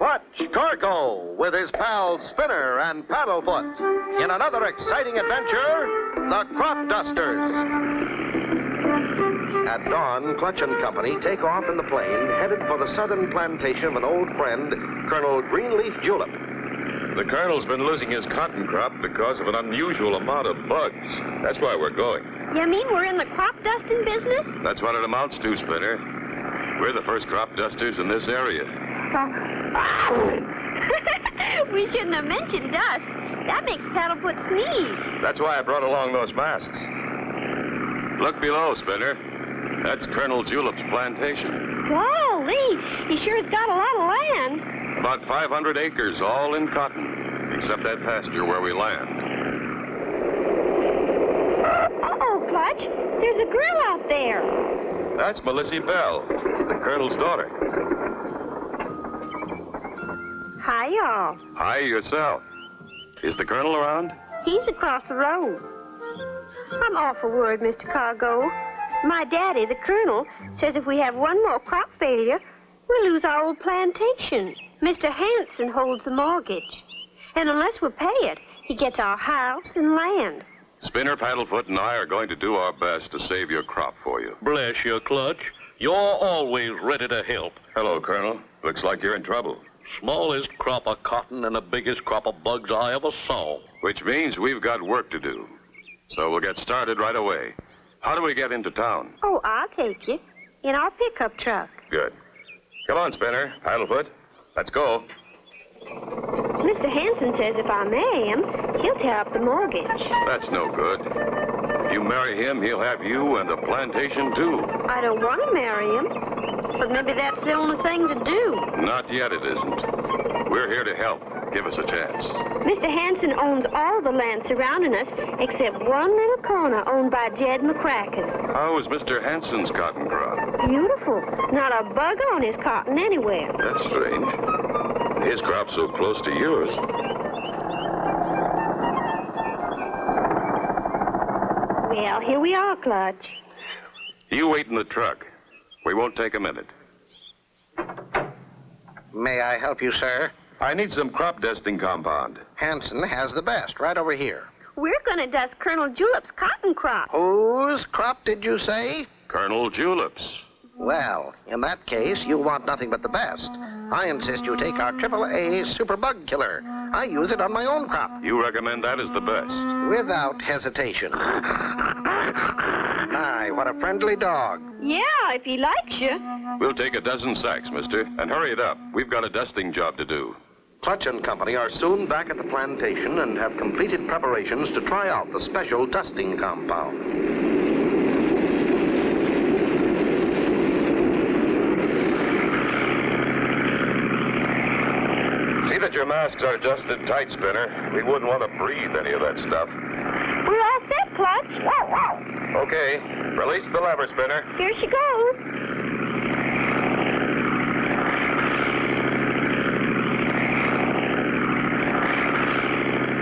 Clutch Cargo with his pals Spinner and Paddlefoot in another exciting adventure, the Crop Dusters. At dawn, Clutch and Company take off in the plane, headed for the southern plantation of an old friend, Colonel Greenleaf Julip. The Colonel's been losing his cotton crop because of an unusual amount of bugs. That's why we're going. You mean we're in the crop dusting business? That's what it amounts to, Spinner. We're the first crop dusters in this area. We shouldn't have mentioned dust. That makes Paddlefoot sneeze. That's why I brought along those masks. Look below, Spinner. That's Colonel Julip's plantation. Golly, he sure has got a lot of land. About 500 acres, all in cotton, except that pasture where we land. Uh-oh, Clutch. There's a girl out there. That's Melissy Bell, the Colonel's daughter. Hi, y'all. Hi, yourself. Is the Colonel around? He's across the road. I'm awful worried, Mr. Cargo. My daddy, the Colonel, says if we have one more crop failure, we'll lose our old plantation. Mr. Hansen holds the mortgage. And unless we pay it, he gets our house and land. Spinner, Paddlefoot, and I are going to do our best to save your crop for you. Bless you, Clutch. You're always ready to help. Hello, Colonel. Looks like you're in trouble. Smallest crop of cotton and the biggest crop of bugs I ever saw. Which means we've got work to do. So we'll get started right away. How do we get into town? Oh, I'll take you. In our pickup truck. Good. Come on, Spinner, Paddlefoot. Let's go. Mr. Hansen says if I marry him, he'll tear up the mortgage. That's no good. If you marry him, he'll have you and the plantation, too. I don't want to marry him, but maybe that's the only thing to do. Not yet, it isn't. We're here to help. Give us a chance. Mr. Hansen owns all the land surrounding us, except one little corner owned by Jed McCracken. How is Mr. Hansen's cotton crop? Beautiful. Not a bug on his cotton anywhere. That's strange. His crop's so close to yours. Well, here we are, Clutch. You wait in the truck. We won't take a minute. May I help you, sir? I need some crop dusting compound. Hansen has the best, right over here. We're going to dust Colonel Julip's cotton crop. Whose crop did you say? Colonel Julip's. Well, in that case, you'll want nothing but the best. I insist you take our AAA Super Bug Killer. I use it on my own crop. You recommend that as the best? Without hesitation. My, what a friendly dog. Yeah, if he likes you. We'll take a dozen sacks, mister, and hurry it up. We've got a dusting job to do. Clutch and Company are soon back at the plantation and have completed preparations to try out the special dusting compound. See that your masks are adjusted tight, Spinner. We wouldn't want to breathe any of that stuff. We're all set, Clutch. Okay, release the lever, Spinner. Here she goes.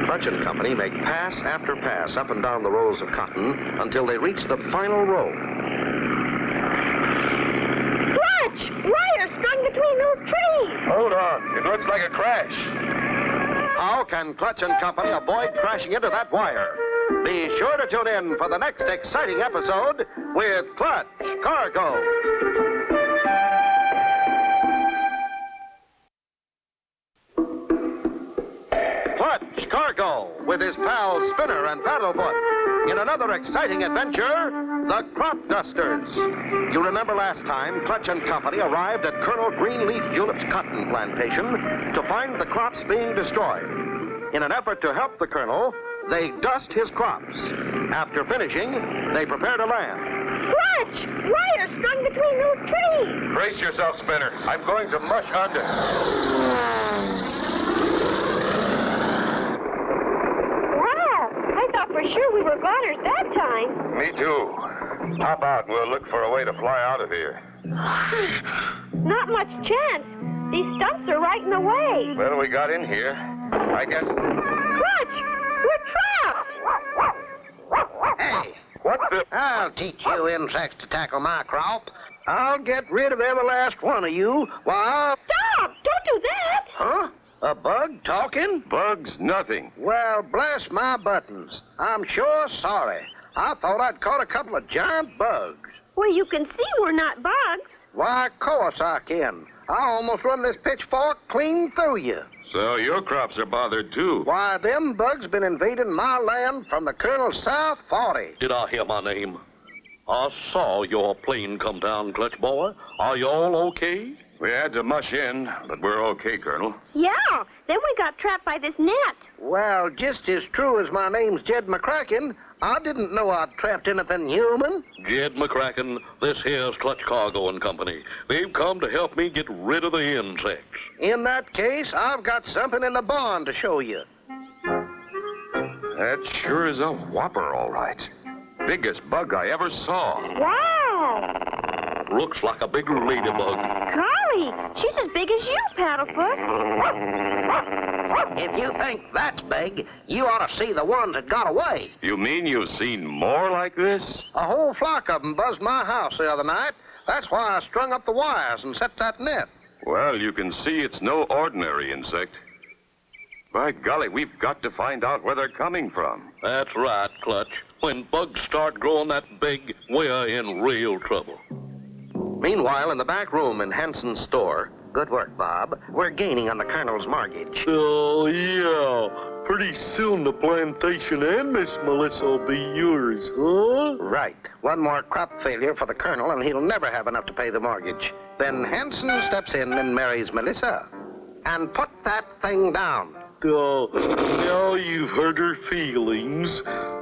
Clutch and Company make pass after pass up and down the rolls of cotton until they reach the final row. Clutch! Wire strung between those trees. Hold on. It looks like a crash. How can Clutch and Company avoid crashing into that wire? Be sure to tune in for the next exciting episode with Clutch Cargo. Clutch Cargo with his pals Spinner and Paddlefoot in another exciting adventure, the Crop Dusters. You remember last time Clutch and Company arrived at Colonel Greenleaf Julip's cotton plantation to find the crops being destroyed. In an effort to help the Colonel, they dust his crops. After finishing, they prepare to land. Clutch! Wire strung between those trees. Brace yourself, Spinner. I'm going to mush under. I thought for sure we were goners that time. Me too. Hop out and we'll look for a way to fly out of here. Not much chance. These stumps are right in the way. Well, we got in here. I guess... Clutch! We're trapped! Hey, What the... I'll teach you insects to tackle my crop. I'll get rid of every last one of you while... Stop! Don't do that! Huh? A bug talking? Bugs, nothing. Well, bless my buttons. I'm sure sorry. I thought I'd caught a couple of giant bugs. Well, you can see we're not bugs. Why, of course I can. I almost run this pitchfork clean through you. So your crops are bothered, too. Why, them bugs been invading my land from the Colonel's South 40. Did I hear my name? I saw your plane come down, Clutch Boy. Are you all okay? We had to mush in, but we're okay, Colonel. Yeah, then we got trapped by this net. Well, just as true as my name's Jed McCracken, I didn't know I'd trapped anything human. Jed McCracken, this here's Clutch Cargo and Company. They've come to help me get rid of the insects. In that case, I've got something in the barn to show you. That sure is a whopper, all right. Biggest bug I ever saw. Wow! Looks like a big ladybug. Golly, she's as big as you, Paddlefoot. If you think that's big, you ought to see the ones that got away. You mean you've seen more like this? A whole flock of them buzzed my house the other night. That's why I strung up the wires and set that net. Well, you can see it's no ordinary insect. By golly, we've got to find out where they're coming from. That's right, Clutch. When bugs start growing that big, we're in real trouble. Meanwhile, in the back room in Hansen's store, good work, Bob, we're gaining on the Colonel's mortgage. Oh, yeah. Pretty soon the plantation and Miss Melissa will be yours, huh? Right. One more crop failure for the Colonel, and he'll never have enough to pay the mortgage. Then Hansen steps in and marries Melissa. And put that thing down. Oh, now you've hurt her feelings.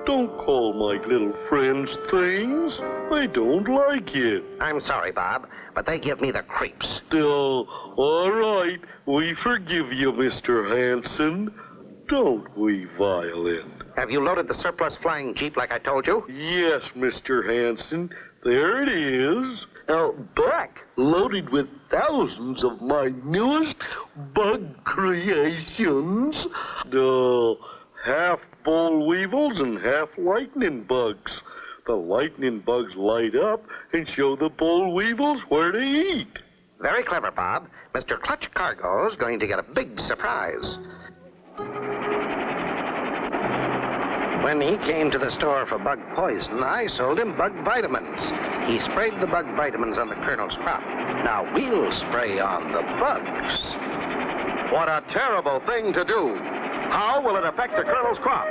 Don't call my little friends things. I don't like it. I'm sorry, Bob, but they give me the creeps. Oh, all right. We forgive you, Mr. Hansen. Don't we, Violet? Have you loaded the surplus flying jeep like I told you? Yes, Mr. Hansen. There it is. Back, loaded with thousands of my newest bug creations. Half boll weevils and half lightning bugs. The lightning bugs light up and show the boll weevils where to eat. Very clever, Bob. Mr. Clutch Cargo's going to get a big surprise. When he came to the store for bug poison, I sold him bug vitamins. He sprayed the bug vitamins on the Colonel's crop. Now we'll spray on the bugs. What a terrible thing to do. How will it affect the Colonel's crop?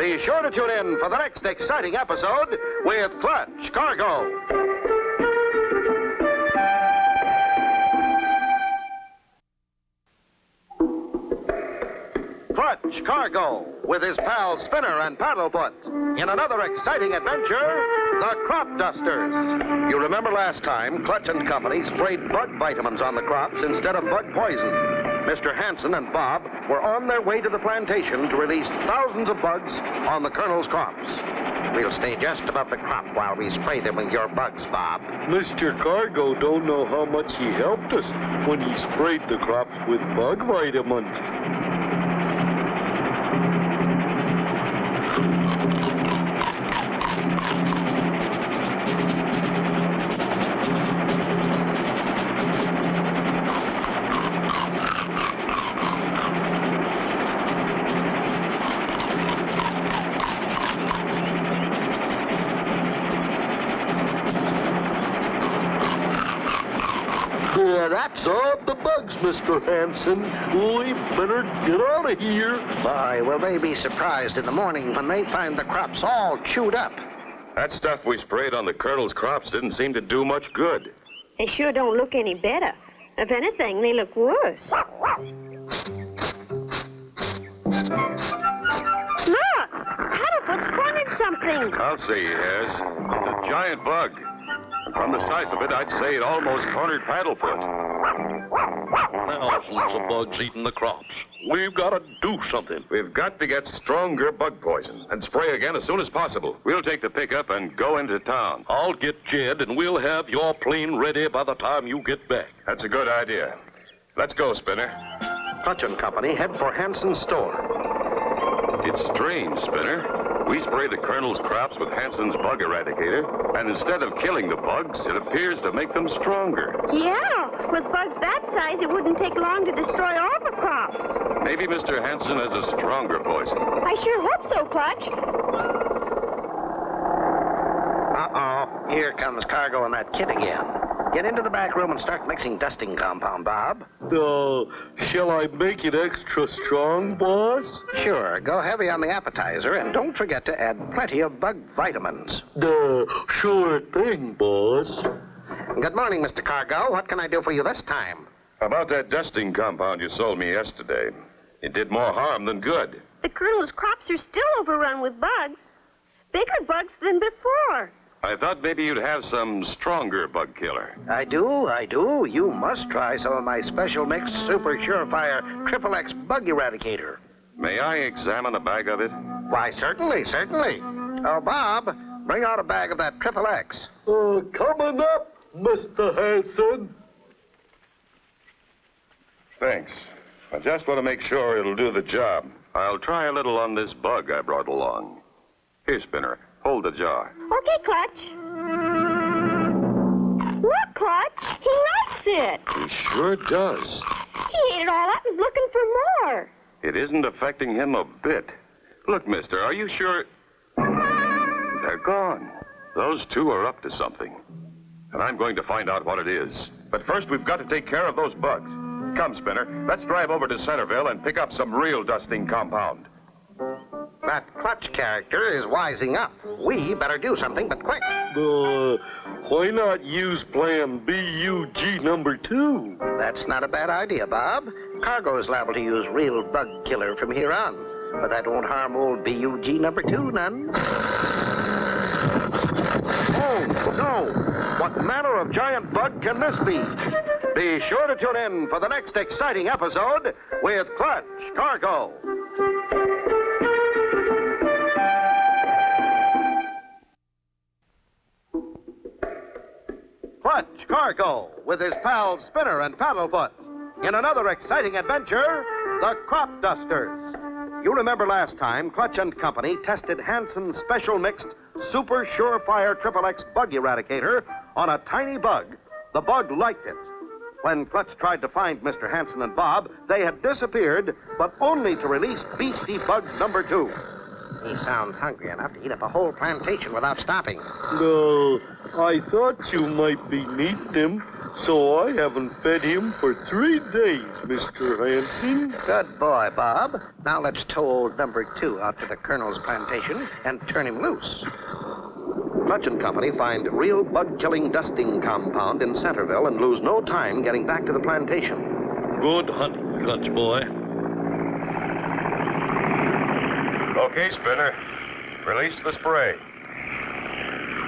Be sure to tune in for the next exciting episode with Clutch Cargo. Clutch Cargo with his pals Spinner and Paddlefoot in another exciting adventure, the Crop Dusters. You remember last time Clutch and Company sprayed bug vitamins on the crops instead of bug poison. Mr. Hansen and Bob were on their way to the plantation to release thousands of bugs on the Colonel's crops. We'll stay just above the crop while we spray them with your bugs, Bob. Mr. Cargo don't know how much he helped us when he sprayed the crops with bug vitamins. That's all the bugs, Mr. Hansen. We better get out of here. Boy, will they be surprised in the morning when they find the crops all chewed up. That stuff we sprayed on the Colonel's crops didn't seem to do much good. They sure don't look any better. If anything, they look worse. Look! Paddlefoot's pointed something. I'll say he has. It's a giant bug. From the size of it, I'd say it almost cornered Paddlefoot. Thousands of bugs eating the crops. We've got to do something. We've got to get stronger bug poison and spray again as soon as possible. We'll take the pickup and go into town. I'll get Jed, and we'll have your plane ready by the time you get back. That's a good idea. Let's go, Spinner. Clutch and Company head for Hansen's store. It's strange, Spinner. We spray the Colonel's crops with Hansen's bug eradicator, and instead of killing the bugs, it appears to make them stronger. Yeah, With bugs that size, it wouldn't take long to destroy all the crops. Maybe Mr. Hansen has a stronger poison. I sure hope so, Clutch. Uh-oh. Here comes Cargo and that kid again. Get into the back room and start mixing dusting compound, Bob. Shall I make it extra strong, boss? Sure. Go heavy on the appetizer, and don't forget to add plenty of bug vitamins. Sure thing, boss. Good morning, Mr. Cargo. What can I do for you this time? About that dusting compound you sold me yesterday. It did more harm than good. The Colonel's crops are still overrun with bugs. Bigger bugs than before. I thought maybe you'd have some stronger bug killer. I do. You must try some of my special mixed Super Surefire XXX Bug Eradicator. May I examine a bag of it? Why, certainly. Oh, Bob, bring out a bag of that XXX. Coming up, Mr. Hansen. Thanks. I just want to make sure it'll do the job. I'll try a little on this bug I brought along. Here, Spinner, hold the jar. Okay, Clutch. Look, Clutch. He likes it. He sure does. He ate it all up and is looking for more. It isn't affecting him a bit. Look, mister, are you sure? They're gone. Those two are up to something. And I'm going to find out what it is. But first, we've got to take care of those bugs. Come, Spinner, let's drive over to Centerville and pick up some real dusting compound. That Clutch character is wising up. We better do something, but quick. Why not use Plan BUG number 2? That's not a bad idea, Bob. Cargo is liable to use real bug killer from here on. But that won't harm old BUG number 2 none. Oh, no! What manner of giant bug can this be? Be sure to tune in for the next exciting episode with Clutch Cargo. Clutch Cargo with his pals Spinner and Paddlefoot in another exciting adventure, the Crop Dusters. You remember last time Clutch and Company tested Hansen's special mixed Super Surefire XXX Bug Eradicator on a tiny bug. The bug liked it. When Clutch tried to find Mr. Hansen and Bob, they had disappeared, but only to release Beastie Bug number 2. He sounds hungry enough to eat up a whole plantation without stopping. I thought you might be needing him, so I haven't fed him for 3 days, Mr. Hansen. Good boy, Bob. Now let's tow old number 2 out to the Colonel's plantation and turn him loose. Clutch and Company find real bug-killing dusting compound in Centerville and lose no time getting back to the plantation. Good hunting, Clutch boy. Okay, Spinner. Release the spray.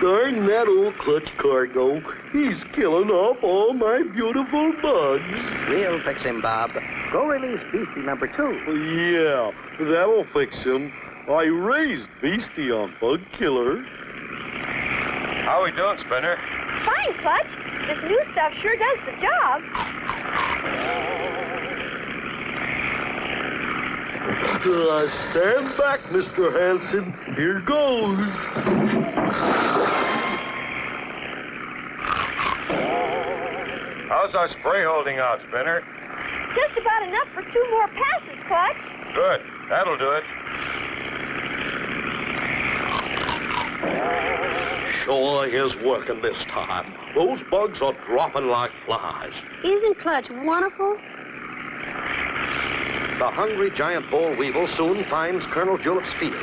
Darn that old Clutch Cargo. He's killing off all my beautiful bugs. We'll fix him, Bob. Go release Beastie number 2. Yeah, that'll fix him. I raised Beastie on bug killer. How we doing, Spinner? Fine, Clutch. This new stuff sure does the job. Stand back, Mr. Hansen. Here goes. How's our spray holding out, Spinner? Just about enough for 2 more passes, Clutch. Good. That'll do it. Sure is working this time. Those bugs are dropping like flies. Isn't Clutch wonderful? The hungry giant boll weevil soon finds Colonel Julip's field.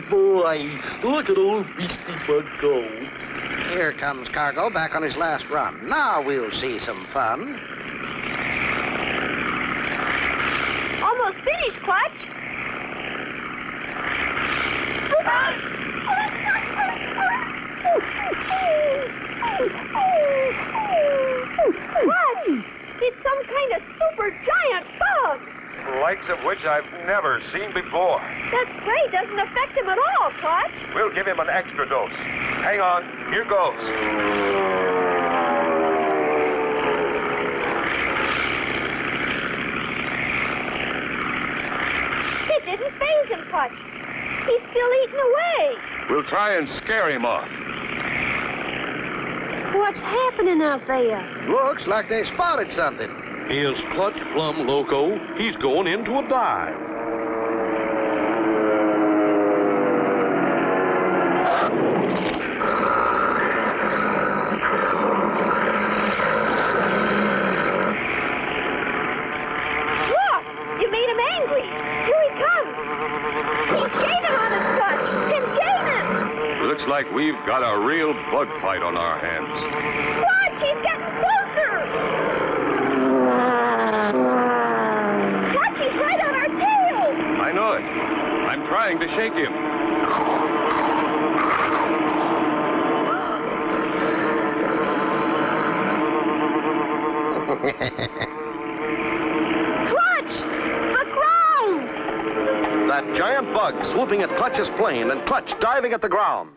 Boy, look at old Beastie Bug go. Here comes Cargo back on his last run. Now we'll see some fun. Almost finished, Clutch. Clutch! It's some kind of super giant bug. The likes of which I've never seen before. That spray doesn't affect him at all, Clutch. We'll give him an extra dose. Hang on. Here goes. It didn't faze him, Clutch. He's still eating away. We'll try and scare him off. what's happening out there. Looks like they spotted something. Here's Clutch Plum Loco. He's going into a dive. Look! You made him angry. Here he comes. He's gaining on us, Clutch. He's gaining. Looks like we've got a real bug fight on our hands. Clutch, he's getting closer. Clutch, he's right on our tail. I know it. I'm trying to shake him. Clutch! The ground! That giant bug swooping at Clutch's plane and Clutch diving at the ground.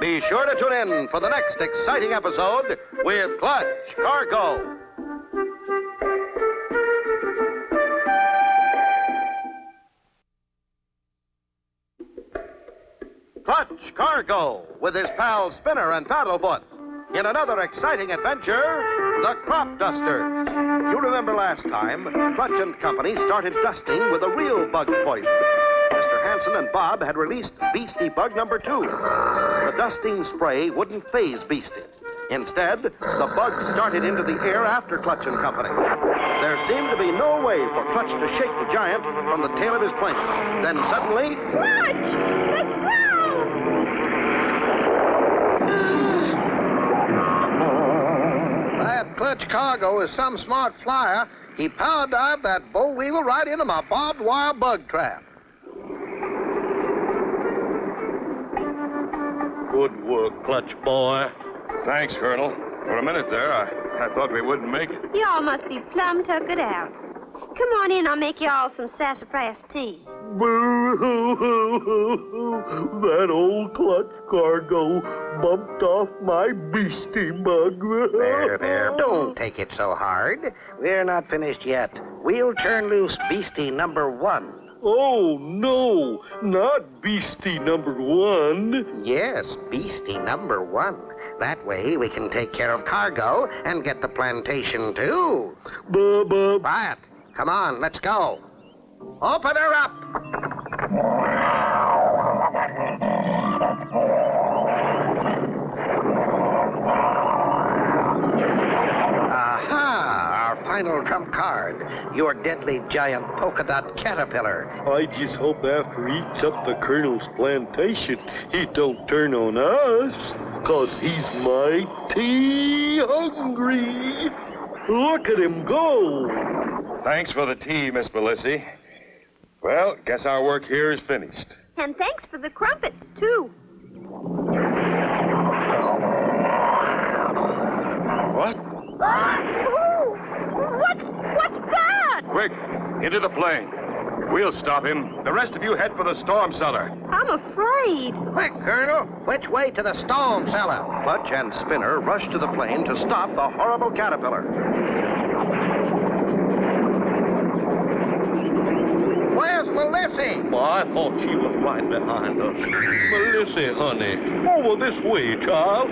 Be sure to tune in for the next exciting episode with Clutch Cargo. Clutch Cargo with his pals Spinner and Paddlefoot in another exciting adventure, the Crop Dusters. You remember last time, Clutch and Company started dusting with a real bug poison. Mr. Hansen and Bob had released Beastie Bug number 2. The dusting spray wouldn't faze Beastie. Instead, the bug started into the air after Clutch and Company. There seemed to be no way for Clutch to shake the giant from the tail of his plane. Then suddenly... Clutch! The ground! That Clutch Cargo is some smart flyer. He power dived that boll weevil right into my barbed wire bug trap. Good work, Clutch boy. Thanks, Colonel. For a minute there, I thought we wouldn't make it. Y'all must be plumb tuckered out. Come on in, I'll make y'all some sassafras tea. That old Clutch Cargo bumped off my beastie bug. There. Don't take it so hard. We're not finished yet. We'll turn loose Beastie number 1. Oh, no, not beastie number 1. Yes, Beastie number 1. That way we can take care of Cargo and get the plantation, too. Quiet. Come on, let's go. Open her up. Aha, our final trump card. Your deadly giant polka dot caterpillar. I just hope after he eats up the Colonel's plantation, he don't turn on us, 'cause he's mighty hungry. Look at him go. Thanks for the tea, Miss Belissi. Well, guess our work here is finished. And thanks for the crumpets, too. What? Oh, what's that? Quick, into the plane. We'll stop him. The rest of you head for the storm cellar. I'm afraid. Quick, Colonel. Which way to the storm cellar? Clutch and Spinner rushed to the plane to stop the horrible caterpillar. Where's Melissy? Well, I thought she was right behind us. Melissa, honey, over this way, child.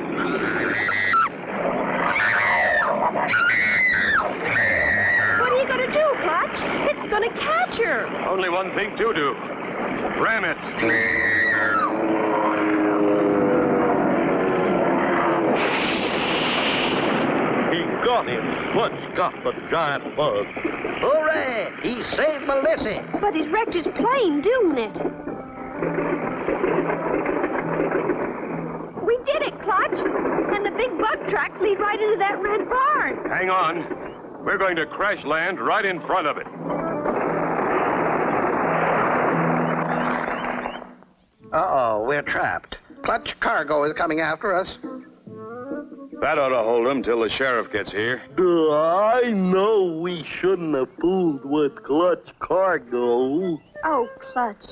What are you going to do, Clutch? It's going to catch her. Only one thing to do. Ram it. He got him. Clutch got the giant bug. Hooray! He saved Melissy. But he's wrecked his plane, didn't it? We did it, Clutch. And the big bug tracks lead right into that red barn. Hang on. We're going to crash land right in front of it. Uh-oh, we're trapped. Clutch Cargo is coming after us. That ought to hold him till the sheriff gets here. I know we shouldn't have fooled with Clutch Cargo. Oh, Clutch,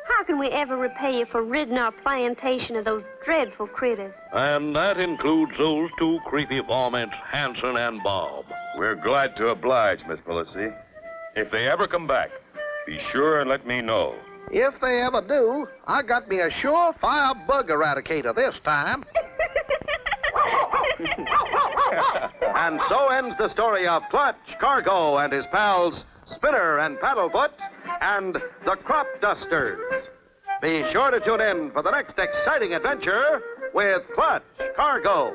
how can we ever repay you for ridding our plantation of those dreadful critters? And that includes those two creepy varmints, Hansen and Bob. We're glad to oblige, Miss Belissi. If they ever come back, be sure and let me know. If they ever do, I got me a surefire bug eradicator this time. And so ends the story of Clutch, Cargo, and his pals, Spinner and Paddlefoot, and the Crop Dusters. Be sure to tune in for the next exciting adventure with Clutch, Cargo,